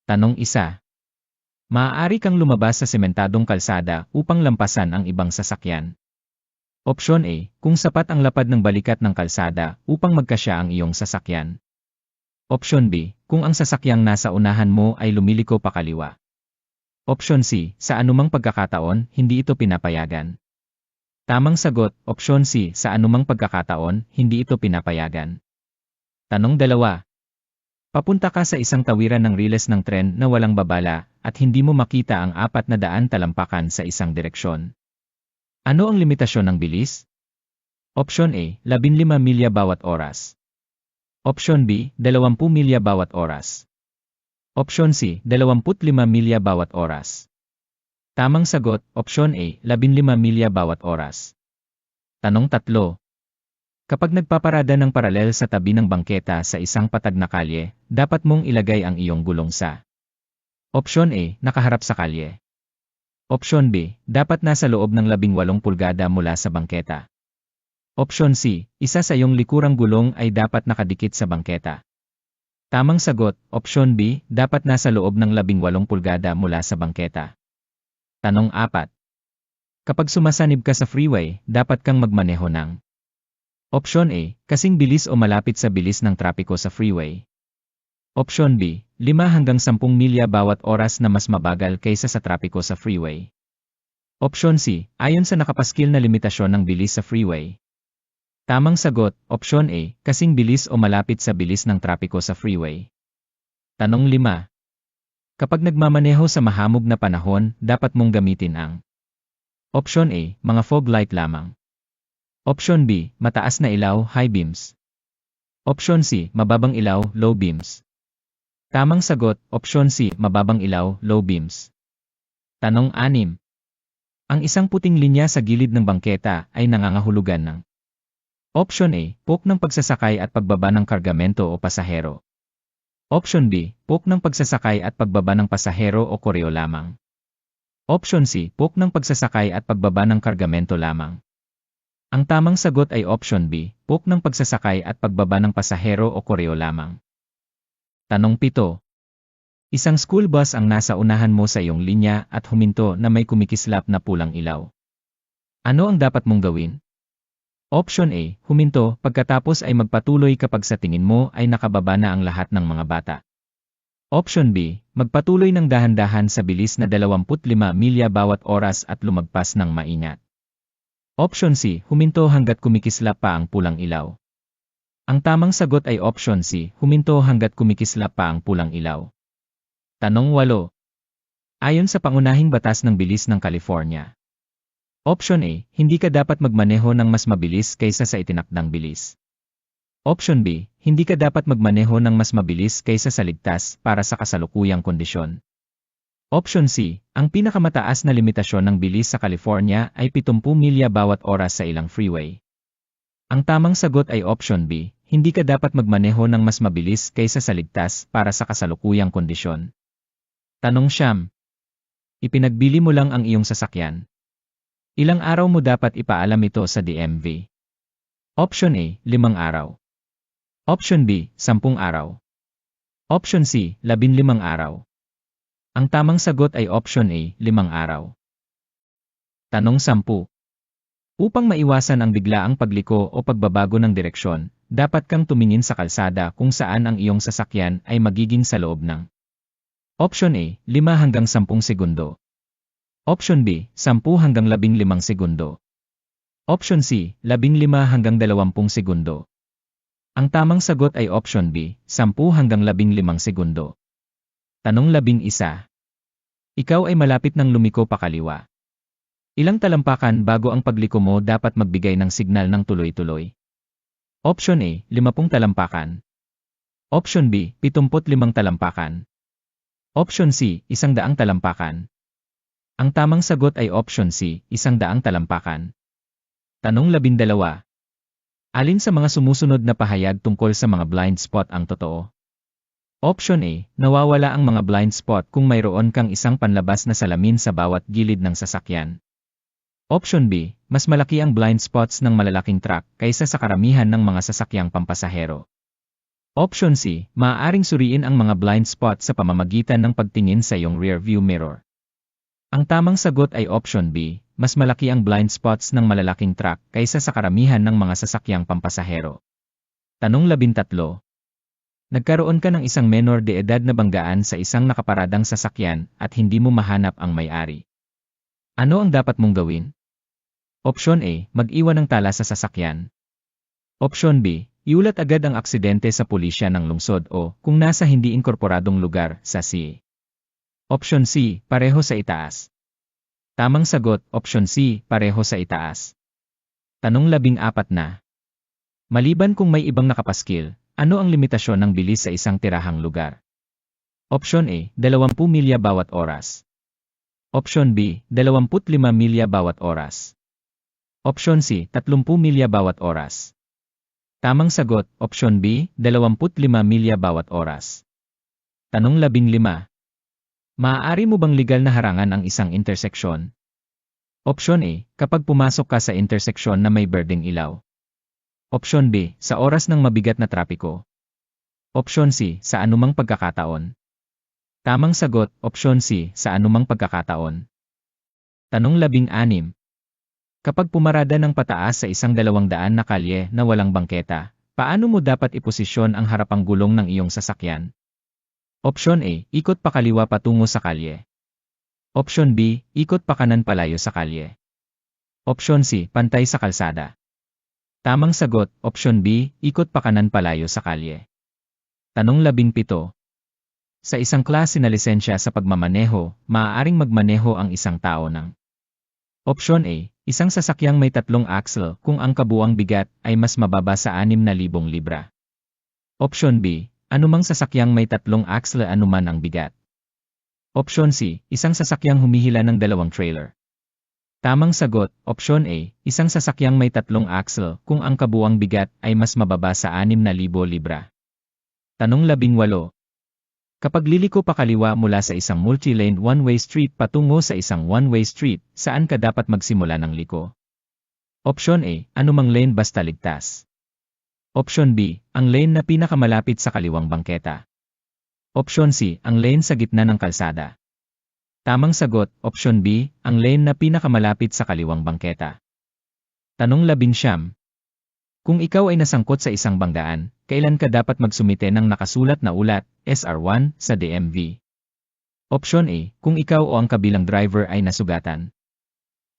Tanong 1. Maaari kang lumabas sa sementadong kalsada upang lampasan ang ibang sasakyan. Opsyon A. Kung sapat ang lapad ng balikat ng kalsada upang magkasya ang iyong sasakyan. Opsyon B. Kung ang sasakyang nasa unahan mo ay lumiliko pakaliwa. Opsyon C. Sa anumang pagkakataon, hindi ito pinapayagan. Tamang sagot, Opsyon C. Sa anumang pagkakataon, hindi ito pinapayagan. Tanong 2. Papunta ka sa isang tawiran ng riles ng tren na walang babala at hindi mo makita ang 400 talampakan sa isang direksyon. Ano ang limitasyon ng bilis? Opsyon A. 15 milya bawat oras. Opsyon B. 20 milya bawat oras. Opsyon C. 25 milya bawat oras. Tamang sagot, Opsyon A. 15 milya bawat oras. Tanong 3. Kapag nagpaparada ng paralel sa tabi ng bangketa sa isang patag na kalye, dapat mong ilagay ang iyong gulong sa Opsyon A. Nakaharap sa kalye. Opsyon B. Dapat nasa loob ng 18 pulgada mula sa bangketa. Opsyon C. Isa sa iyong likurang gulong ay dapat nakadikit sa bangketa. Tamang sagot, Opsyon B. Dapat nasa loob ng 18 pulgada mula sa bangketa. Tanong 4. Kapag sumasanib ka sa freeway, dapat kang magmaneho ng Opsyon A. Kasing bilis o malapit sa bilis ng trapiko sa freeway. Opsyon B. 5 hanggang 10 milya bawat oras na mas mabagal kaysa sa trapiko sa freeway. Opsyon C. Ayon sa nakapaskil na limitasyon ng bilis sa freeway. Tamang sagot, Opsyon A. Kasing bilis o malapit sa bilis ng trapiko sa freeway. Tanong 5. Kapag nagmamaneho sa mahamog na panahon, dapat mong gamitin ang Opsyon A. Mga fog light lamang. Opsyon B. Mataas na ilaw, high beams. Opsyon C. Mababang ilaw, low beams. Tamang sagot, Opsyon C. Mababang ilaw, low beams. Tanong 6. Ang isang puting linya sa gilid ng bangketa ay nangangahulugan ng Opsyon A. Poke ng pagsasakay at pagbaba ng kargamento o pasahero. Opsyon B. Poke ng pagsasakay at pagbaba ng pasahero o koreo lamang. Opsyon C. Poke ng pagsasakay at pagbaba ng kargamento lamang. Ang tamang sagot ay Opsyon B. Poke ng pagsasakay at pagbaba ng pasahero o koreo lamang. Tanong 7. Isang school bus ang nasa unahan mo sa iyong linya at huminto na may kumikislap na pulang ilaw. Ano ang dapat mong gawin? Opsyon A. Huminto, pagkatapos ay magpatuloy kapag sa tingin mo ay nakababa na ang lahat ng mga bata. Opsyon B. Magpatuloy ng dahan-dahan sa bilis na 25 milya bawat oras at lumagpas ng maingat. Opsyon C. Huminto hanggat kumikislap pa ang pulang ilaw. Ang tamang sagot ay Opsyon C. Huminto hanggat kumikislap pa ang pulang ilaw. Tanong 8. Ayon sa pangunahing batas ng bilis ng California. Opsyon A. Hindi ka dapat magmaneho ng mas mabilis kaysa sa itinakdang bilis. Opsyon B. Hindi ka dapat magmaneho ng mas mabilis kaysa sa ligtas para sa kasalukuyang kondisyon. Opsyon C. Ang pinakamataas na limitasyon ng bilis sa California ay 70 milya bawat oras sa ilang freeway. Ang tamang sagot ay Opsyon B. Hindi ka dapat magmaneho ng mas mabilis kaysa sa ligtas para sa kasalukuyang kondisyon. Tanong 9. Ipinagbili mo lang ang iyong sasakyan. Ilang araw mo dapat ipaalam ito sa DMV? Opsyon A. 5 araw. Opsyon B. 10 araw. Opsyon C. 15 araw. Ang tamang sagot ay Opsyon A. 5 araw. Tanong 10. Upang maiwasan ang biglaang pagliko o pagbabago ng direksyon, dapat kang tumingin sa kalsada kung saan ang iyong sasakyan ay magiging sa loob ng Opsyon A. 5 hanggang 10 segundo. Opsyon B. 10 hanggang 15 segundo. Opsyon C. 15 hanggang 20 segundo. Ang tamang sagot ay Opsyon B. 10 hanggang 15 segundo. Tanong 11. Ikaw ay malapit ng lumiko pakaliwa. Ilang talampakan bago ang pagliko mo dapat magbigay ng signal ng tuloy-tuloy? Opsyon A. 50 talampakan. Opsyon B. 75 talampakan. Opsyon C. 100 talampakan. Ang tamang sagot ay Opsyon C. 100 talampakan. Tanong 12. Alin sa mga sumusunod na pahayag tungkol sa mga blind spot ang totoo? Opsyon A. Nawawala ang mga blind spot kung mayroon kang isang panlabas na salamin sa bawat gilid ng sasakyan. Opsyon B. Mas malaki ang blind spots ng malalaking truck kaysa sa karamihan ng mga sasakyang pampasahero. Option C, maaaring suriin ang mga blind spot sa pamamagitan ng pagtingin sa iyong rear view mirror. Ang tamang sagot ay Option B, mas malaki ang blind spots ng malalaking truck kaysa sa karamihan ng mga sasakyang pampasahero. Tanong 13. Nagkaroon ka ng isang menor de edad na banggaan sa isang nakaparadang sasakyan at hindi mo mahanap ang may-ari. Ano ang dapat mong gawin? Option A, mag-iwan ng tala sa sasakyan. Option B, iulat agad ang aksidente sa pulisya ng lungsod o, kung nasa hindi inkorporadong lugar, sa CA. Option C, pareho sa itaas. Tamang sagot, Option C, pareho sa itaas. Tanong 14 na. Maliban kung may ibang nakapaskil, ano ang limitasyon ng bilis sa isang tirahang lugar? Option A, 20 milya bawat oras. Option B, 25 milya bawat oras. Option C, 30 milya bawat oras. Tamang sagot, Option B, 25 milya bawat oras. Tanong 15. Maaari mo bang legal na harangan ang isang interseksyon? Option A, kapag pumasok ka sa interseksyon na may berdeng ilaw. Option B, sa oras ng mabigat na trapiko. Option C, sa anumang pagkakataon. Tamang sagot, Option C, sa anumang pagkakataon. Tanong 16. Kapag pumarada ng pataas sa isang 200 na kalye na walang bangketa, paano mo dapat iposisyon ang harapang gulong ng iyong sasakyan? Option A, ikot pa kaliwa patungo sa kalye. Option B, ikot pa kanan palayo sa kalye. Option C, pantay sa kalsada. Tamang sagot, Option B, ikot pa kanan palayo sa kalye. Tanong 17. Sa isang klase na lisensya sa pagmamaneho, maaaring magmaneho ang isang tao ng Option A, isang sasakyang may 3 axle kung ang kabuuang bigat ay mas mababa sa 6,000 libra. Option B, anumang sasakyang may 3 axle anuman ang bigat. Option C, isang sasakyang humihila ng 2 trailer. Tamang sagot, Option A, isang sasakyang may 3 axle kung ang kabuuang bigat ay mas mababa sa 6,000 libra. Tanong 18. Kapag liliko pa kaliwa mula sa isang multi-lane one-way street patungo sa isang one-way street, saan ka dapat magsimula ng liko? Option A, anumang lane basta ligtas. Option B, ang lane na pinakamalapit sa kaliwang bangketa. Option C, ang lane sa gitna ng kalsada. Tamang sagot, Option B, ang lane na pinakamalapit sa kaliwang bangketa. Tanong 19. Kung ikaw ay nasangkot sa isang banggaan, kailan ka dapat magsumite ng nakasulat na ulat, SR1, sa DMV? Option A, kung ikaw o ang kabilang driver ay nasugatan.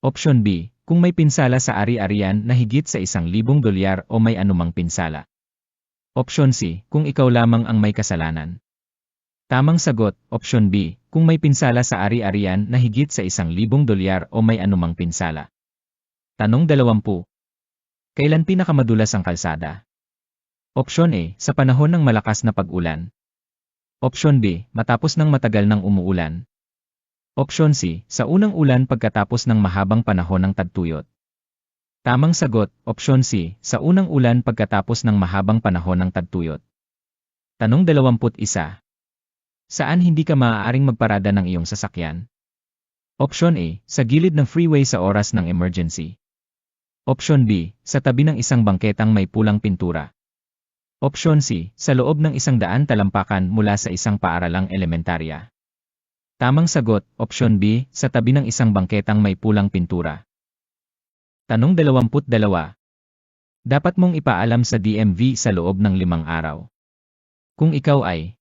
Option B, kung may pinsala sa ari-arian na higit sa $1,000 o may anumang pinsala. Option C, kung ikaw lamang ang may kasalanan. Tamang sagot, Option B, kung may pinsala sa ari-arian na higit sa $1,000 o may anumang pinsala. Tanong 20. Kailan pinakamadulas ang kalsada? Option A, sa panahon ng malakas na pag-ulan. Option B, matapos ng matagal ng umuulan. Option C, sa unang ulan pagkatapos ng mahabang panahon ng tagtuyot. Tamang sagot, Option C, sa unang ulan pagkatapos ng mahabang panahon ng tagtuyot. Tanong 21. Saan hindi ka maaaring magparada ng iyong sasakyan? Option A, sa gilid ng freeway sa oras ng emergency. Option B, sa tabi ng isang bangketang may pulang pintura. Option C, sa loob ng 100 talampakan mula sa isang paaralang elementarya. Tamang sagot, Option B, sa tabi ng isang bangketang may pulang pintura. Tanong 22. Dapat mong ipaalam sa DMV sa loob ng 5 araw. Kung ikaw ay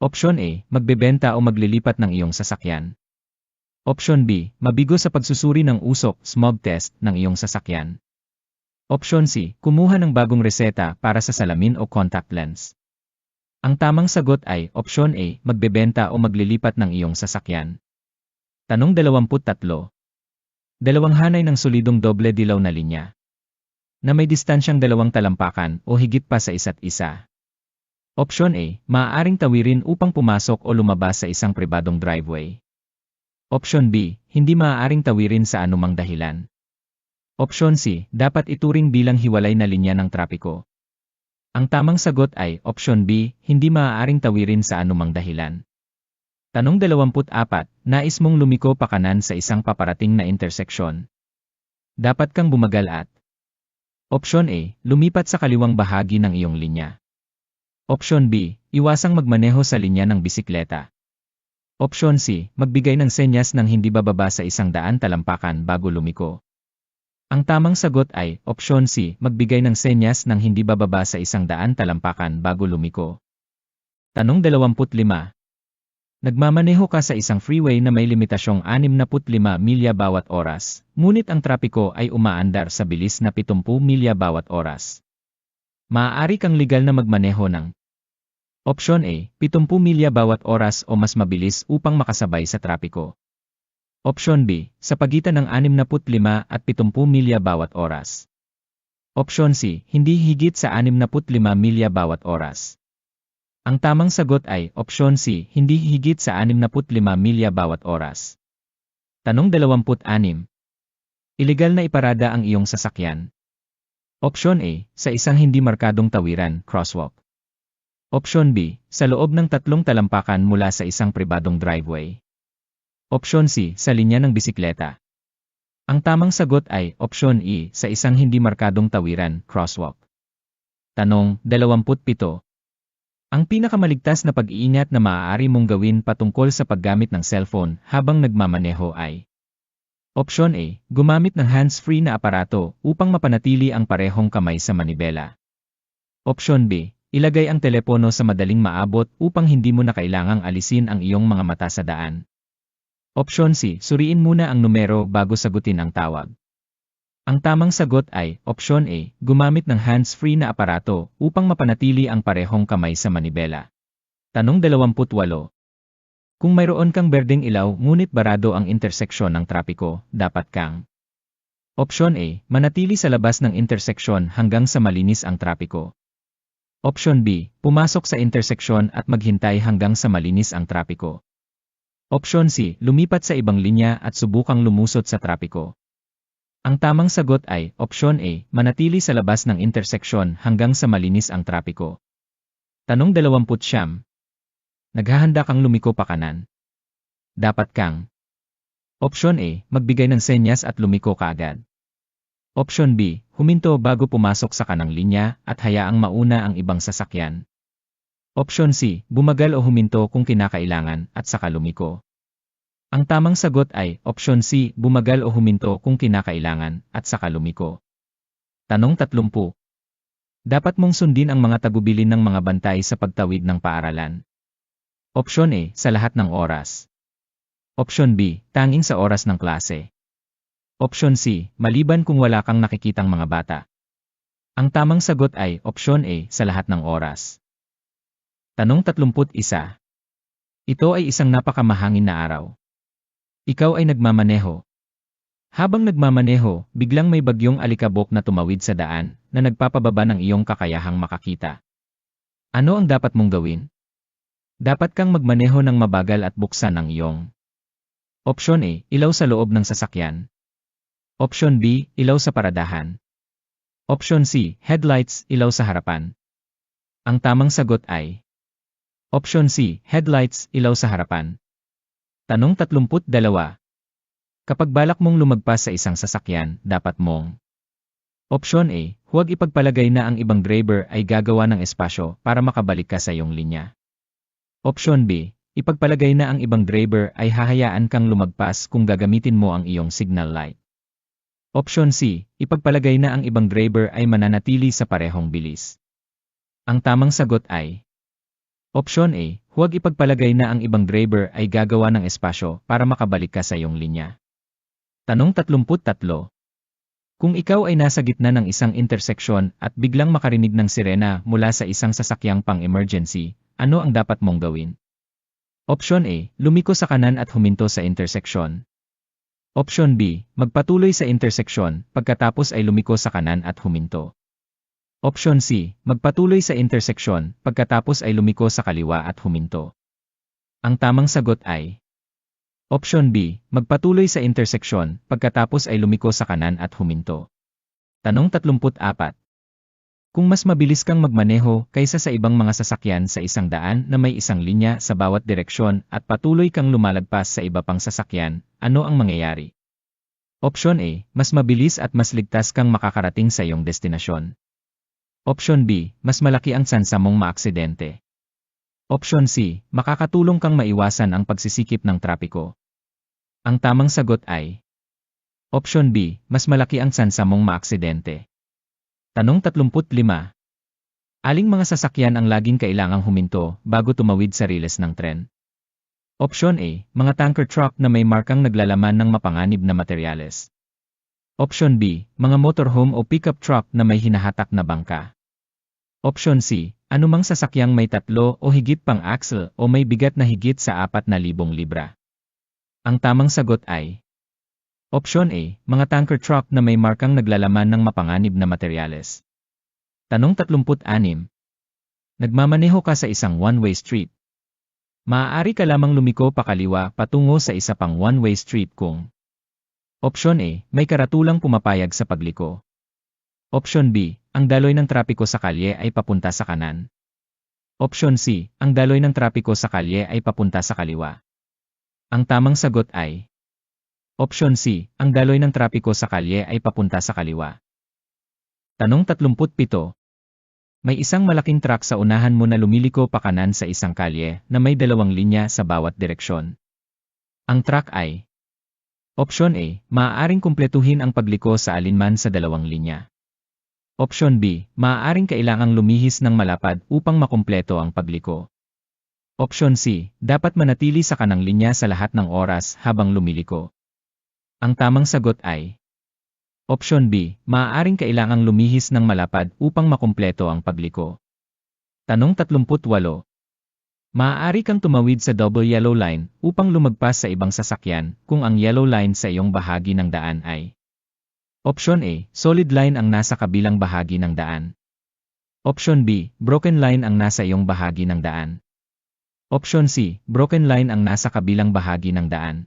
Option A, magbebenta o maglilipat ng iyong sasakyan. Option B, mabigo sa pagsusuri ng usok, smog test, ng iyong sasakyan. Option C, kumuha ng bagong reseta para sa salamin o contact lens. Ang tamang sagot ay Option A, magbebenta o maglilipat ng iyong sasakyan. Tanong 23. Dalawang hanay ng solidong doble dilaw na linya na may distansyang 2 talampakan o higit pa sa isa't isa. Option A, maaaring tawirin upang pumasok o lumabas sa isang pribadong driveway. Option B, hindi maaaring tawirin sa anumang dahilan. Option C, dapat ituring bilang hiwalay na linya ng trapiko. Ang tamang sagot ay Option B, hindi maaaring tawirin sa anumang dahilan. Tanong 24, nais mong lumiko pa kanan sa isang paparating na interseksyon. Dapat kang bumagal at Option A, lumipat sa kaliwang bahagi ng iyong linya. Option B, iwasang magmaneho sa linya ng bisikleta. Option C, magbigay ng senyas ng hindi bababa sa 100 talampakan bago lumiko. Ang tamang sagot ay, Option C, magbigay ng senyas ng hindi bababa sa 100 talampakan bago lumiko. Tanong 25. Nagmamaneho ka sa isang freeway na may limitasyong 65 milya bawat oras, ngunit ang trapiko ay umaandar sa bilis na 70 milya bawat oras. Maaari kang legal na magmaneho ng Option A, 70 milya bawat oras o mas mabilis upang makasabay sa trapiko. Option B, sa pagitan ng 65 at 70 milya bawat oras. Option C, hindi higit sa 65 milya bawat oras. Ang tamang sagot ay Option C, hindi higit sa 65 milya bawat oras. Tanong 26. Ilegal na iparada ang iyong sasakyan. Option A, sa isang hindi markadong tawiran, crosswalk. Option B, sa loob ng 3 talampakan mula sa isang pribadong driveway. Option C, sa linya ng bisikleta. Ang tamang sagot ay Option E, sa isang hindi markadong tawiran, crosswalk. Tanong 27. Ang pinakamaligtas na pag-iingat na maaari mong gawin patungkol sa paggamit ng cellphone habang nagmamaneho ay Option A, gumamit ng hands-free na aparato upang mapanatili ang parehong kamay sa manibela. Option B, ilagay ang telepono sa madaling maabot upang hindi mo na kailangang alisin ang iyong mga mata sa daan. Option C, suriin muna ang numero bago sagutin ang tawag. Ang tamang sagot ay Option A, gumamit ng hands-free na aparato upang mapanatili ang parehong kamay sa manibela. Tanong 28. Kung mayroon kang berdeng ilaw ngunit barado ang interseksyon ng trapiko, dapat kang Option A, manatili sa labas ng interseksyon hanggang sa malinis ang trapiko. Option B, pumasok sa interseksyon at maghintay hanggang sa malinis ang trapiko. Option C, lumipat sa ibang linya at subukang lumusot sa trapiko. Ang tamang sagot ay Option A, manatili sa labas ng interseksyon hanggang sa malinis ang trapiko. Tanong 29. Naghahanda kang lumiko pa kanan. Dapat kang Option A, magbigay ng senyas at lumiko kaagad. Option B, huminto bago pumasok sa kanang linya at hayaang mauna ang ibang sasakyan. Option C, bumagal o huminto kung kinakailangan at saka lumiko. Ang tamang sagot ay Option C, bumagal o huminto kung kinakailangan at saka lumiko. Tanong 30. Dapat mong sundin ang mga tagubilin ng mga bantay sa pagtawid ng paaralan. Option A, sa lahat ng oras. Option B, tanging sa oras ng klase. Option C, maliban kung wala kang nakikitang mga bata. Ang tamang sagot ay Option A, sa lahat ng oras. Tanong 31. Ito ay isang napakamahangin na araw. Ikaw ay nagmamaneho. Habang nagmamaneho, biglang may bagyong alikabok na tumawid sa daan, na nagpapababa ng iyong kakayahang makakita. Ano ang dapat mong gawin? Dapat kang magmaneho ng mabagal at buksan ang iyong Option A, ilaw sa loob ng sasakyan. Option B, ilaw sa paradahan. Option C, headlights, ilaw sa harapan. Ang tamang sagot ay Option C, headlights, ilaw sa harapan. Tanong 32. Kapag balak mong lumagpas sa isang sasakyan, dapat mong Option A, huwag ipagpalagay na ang ibang driver ay gagawa ng espasyo para makabalik ka sa iyong linya. Option B, ipagpalagay na ang ibang driver ay hahayaan kang lumagpas kung gagamitin mo ang iyong signal light. Option C, ipagpalagay na ang ibang driver ay mananatili sa parehong bilis. Ang tamang sagot ay Option A, huwag ipagpalagay na ang ibang driver ay gagawa ng espasyo para makabalik ka sa iyong linya. Tanong 33. Kung ikaw ay nasa gitna ng isang interseksyon at biglang makarinig ng sirena mula sa isang sasakyang pang-emergency, ano ang dapat mong gawin? Option A, lumiko sa kanan at huminto sa interseksyon. Option B, magpatuloy sa interseksyon pagkatapos ay lumiko sa kanan at huminto. Option C, magpatuloy sa interseksyon pagkatapos ay lumiko sa kaliwa at huminto. Ang tamang sagot ay Option B, magpatuloy sa interseksyon pagkatapos ay lumiko sa kanan at huminto. Tanong 34. Kung mas mabilis kang magmaneho kaysa sa ibang mga sasakyan sa isang daan na may isang linya sa bawat direksyon at patuloy kang lumalagpas sa iba pang sasakyan, ano ang mangyayari? Option A, mas mabilis at mas ligtas kang makakarating sa iyong destinasyon. Option B, mas malaki ang tsansa mong maaksidente. Option C, makakatulong kang maiwasan ang pagsisikip ng trapiko. Ang tamang sagot ay Option B, mas malaki ang tsansa mong maaksidente. Tanong 35. Aling mga sasakyan ang laging kailangang huminto bago tumawid sa riles ng tren? Option A, mga tanker truck na may markang naglalaman ng mapanganib na materyales. Option B, mga motorhome o pickup truck na may hinahatak na bangka. Option C, anumang sasakyang may 3 o higit pang axle o may bigat na higit sa 4,000 libra. Ang tamang sagot ay Option A, mga tanker truck na may markang naglalaman ng mapanganib na materyales. Tanong 36. Nagmamaneho ka sa isang one-way street. Maaari ka lamang lumiko pakaliwa patungo sa isa pang one-way street kung Option A, may karatulang pumapayag sa pagliko. Option B, ang daloy ng trapiko sa kalye ay papunta sa kanan. Option C, ang daloy ng trapiko sa kalye ay papunta sa kaliwa. Ang tamang sagot ay Option C, ang daloy ng trapiko sa kalye ay papunta sa kaliwa. Tanong 37. May isang malaking truck sa unahan mo na lumiliko pa kanan sa isang kalye na may 2 linya sa bawat direksyon. Ang truck ay Option A, maaaring kumpletuhin ang pagliko sa alinman sa 2 linya. Option B, maaaring kailangang lumihis ng malapad upang makumpleto ang pagliko. Option C, dapat manatili sa kanang linya sa lahat ng oras habang lumiliko. Ang tamang sagot ay Option B, maaaring kailangang lumihis ng malapad upang makumpleto ang pagliko. Tanong 38. Maaari kang tumawid sa double yellow line upang lumagpas sa ibang sasakyan kung ang yellow line sa iyong bahagi ng daan ay Option A, solid line ang nasa kabilang bahagi ng daan. Option B, broken line ang nasa iyong bahagi ng daan. Option C, broken line ang nasa kabilang bahagi ng daan.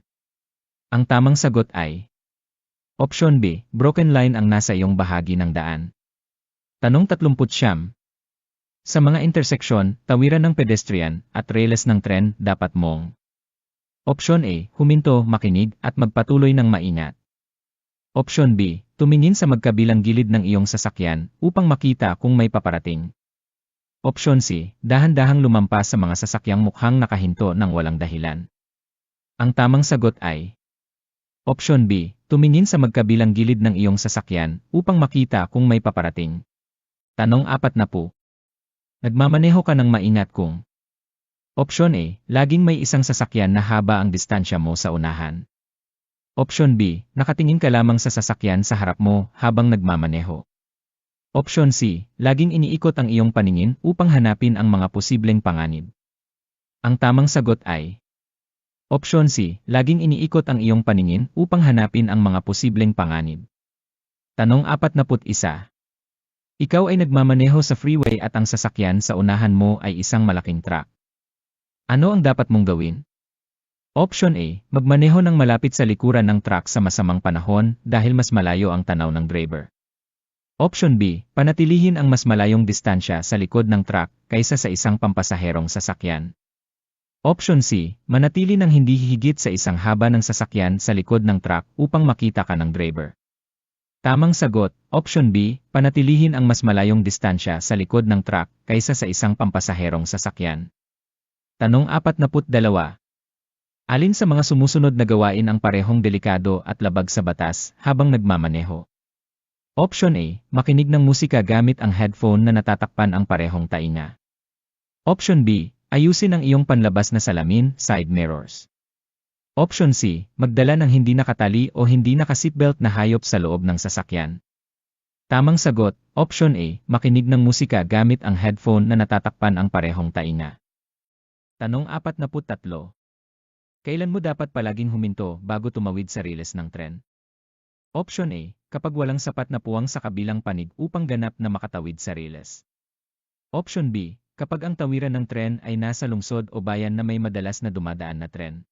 Ang tamang sagot ay Option B, broken line ang nasa iyong bahagi ng daan. Tanong 39. Sa mga interseksyon, tawiran ng pedestrian at railes ng tren dapat mong Option A, huminto, makinig at magpatuloy ng maingat. Option B, tumingin sa magkabilang gilid ng iyong sasakyan upang makita kung may paparating. Option C, dahan-dahang lumampas sa mga sasakyang mukhang nakahinto ng walang dahilan. Ang tamang sagot ay Option B, tumingin sa magkabilang gilid ng iyong sasakyan upang makita kung may paparating. Tanong 40. Nagmamaneho ka ng maingat kung Option A, laging may isang sasakyan na haba ang distansya mo sa unahan. Option B, nakatingin ka lamang sa sasakyan sa harap mo habang nagmamaneho. Option C, laging iniikot ang iyong paningin upang hanapin ang mga posibleng panganib. Ang tamang sagot ay Option C, laging iniikot ang iyong paningin upang hanapin ang mga posibleng panganib. Tanong 41. Ikaw ay nagmamaneho sa freeway at ang sasakyan sa unahan mo ay isang malaking truck. Ano ang dapat mong gawin? Option A, magmaneho ng malapit sa likuran ng truck sa masamang panahon dahil mas malayo ang tanaw ng driver. Option B, panatilihin ang mas malayong distansya sa likod ng truck kaysa sa isang pampasaherong sasakyan. Option C, manatili ng hindi higit sa isang haba ng sasakyan sa likod ng truck upang makita ka ng driver. Tamang sagot, Option B, panatilihin ang mas malayong distansya sa likod ng truck kaysa sa isang pampasaherong sasakyan. Tanong 42. Alin sa mga sumusunod na gawain ang parehong delikado at labag sa batas habang nagmamaneho? Option A, makinig ng musika gamit ang headphone na natatakpan ang parehong tainga. Option B, ayusin ang iyong panlabas na salamin, side mirrors. Option C, magdala ng hindi nakatali o hindi naka-seatbelt na hayop sa loob ng sasakyan. Tamang sagot, Option A, makinig ng musika gamit ang headphone na natatakpan ang parehong tainga. Tanong 43. Kailan mo dapat palaging huminto bago tumawid sa riles ng tren? Option A, kapag walang sapat na puwang sa kabilang panig upang ganap na makatawid sa riles. Option B, kapag ang tawiran ng tren ay nasa lungsod o bayan na may madalas na dumadaan na tren.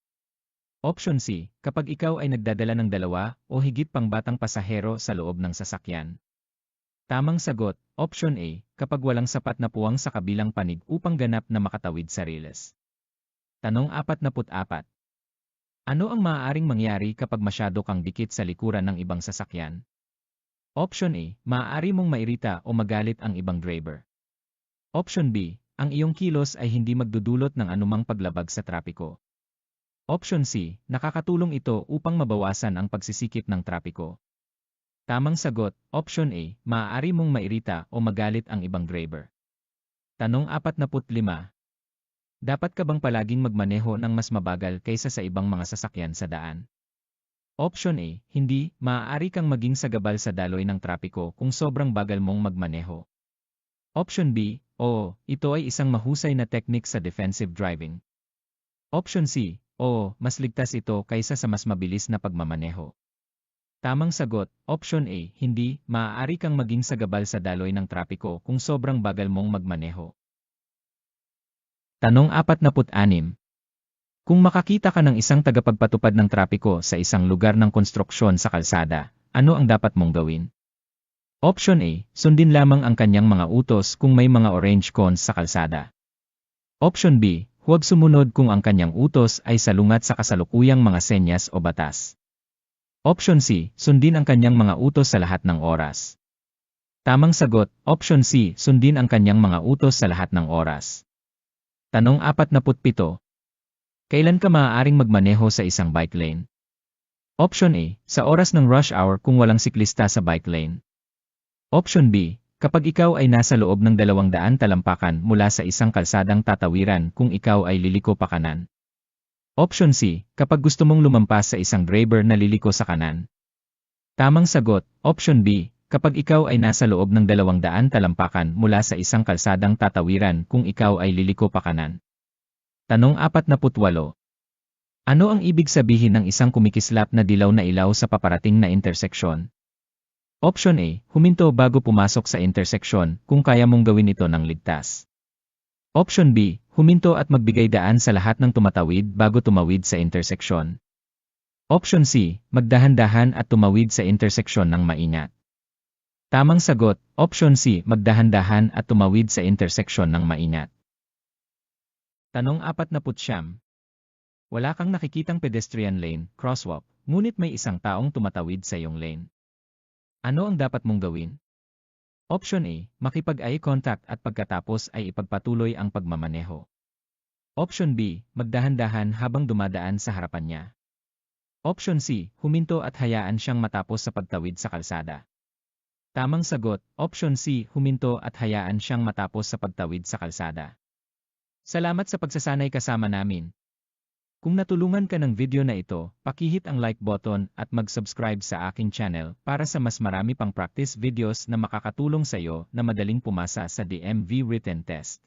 Option C, kapag ikaw ay nagdadala ng 2 o higit pang batang pasahero sa loob ng sasakyan. Tamang sagot, Option A, kapag walang sapat na puwang sa kabilang panig upang ganap na makatawid sa riles. Tanong 44. Ano ang maaaring mangyari kapag masyado kang dikit sa likuran ng ibang sasakyan? Option A, maaari mong mairita o magalit ang ibang driver. Option B, ang iyong kilos ay hindi magdudulot ng anumang paglabag sa trapiko. Option C, nakakatulong ito upang mabawasan ang pagsisikip ng trapiko. Tamang sagot, Option A, maaari mong mairita o magalit ang ibang driver. Tanong 45. Dapat ka bang palaging magmaneho ng mas mabagal kaysa sa ibang mga sasakyan sa daan? Option A, hindi, maaari kang maging sagabal sa daloy ng trapiko kung sobrang bagal mong magmaneho. Option B, oo, ito ay isang mahusay na teknik sa defensive driving. Option C, oo, mas ligtas ito kaysa sa mas mabilis na pagmamaneho. Tamang sagot, Option A, hindi, maaari kang maging sagabal sa daloy ng trapiko kung sobrang bagal mong magmaneho. Tanong 46. Kung makakita ka ng isang tagapagpatupad ng trapiko sa isang lugar ng konstruksyon sa kalsada, ano ang dapat mong gawin? Option A, sundin lamang ang kanyang mga utos kung may mga orange cones sa kalsada. Option B, huwag sumunod kung ang kanyang utos ay salungat sa kasalukuyang mga senyas o batas. Option C, sundin ang kanyang mga utos sa lahat ng oras. Tamang sagot, Option C, sundin ang kanyang mga utos sa lahat ng oras. Tanong 47. Kailan ka maaaring magmaneho sa isang bike lane? Option A, sa oras ng rush hour kung walang siklista sa bike lane. Option B, kapag ikaw ay nasa loob ng 200 talampakan mula sa isang kalsadang tatawiran kung ikaw ay liliko pa kanan. Option C, kapag gusto mong lumampas sa isang driver na liliko sa kanan. Tamang sagot, Option B, kapag ikaw ay nasa loob ng 200 talampakan mula sa isang kalsadang tatawiran kung ikaw ay liliko pa kanan. Tanong 48. Ano ang ibig sabihin ng isang kumikislap na dilaw na ilaw sa paparating na interseksyon? Option A, huminto bago pumasok sa interseksyon kung kaya mong gawin ito ng ligtas. Option B, huminto at magbigay daan sa lahat ng tumatawid bago tumawid sa interseksyon. Option C, magdahan-dahan at tumawid sa interseksyon ng maingat. Tamang sagot, Option C, magdahan-dahan at tumawid sa interseksyon ng maingat. Tanong 49. Wala kang nakikitang pedestrian lane, crosswalk, ngunit may isang taong tumatawid sa iyong lane. Ano ang dapat mong gawin? Option A, makipag-eye contact at pagkatapos ay ipagpatuloy ang pagmamaneho. Option B, magdahan-dahan habang dumadaan sa harapan niya. Option C, huminto at hayaan siyang matapos sa pagtawid sa kalsada. Tamang sagot, Option C, huminto at hayaan siyang matapos sa pagtawid sa kalsada. Salamat sa pagsasanay kasama namin. Kung natulungan ka ng video na ito, pakihit ang like button at mag-subscribe sa aking channel para sa mas marami pang practice videos na makakatulong sa iyo na madaling pumasa sa DMV written test.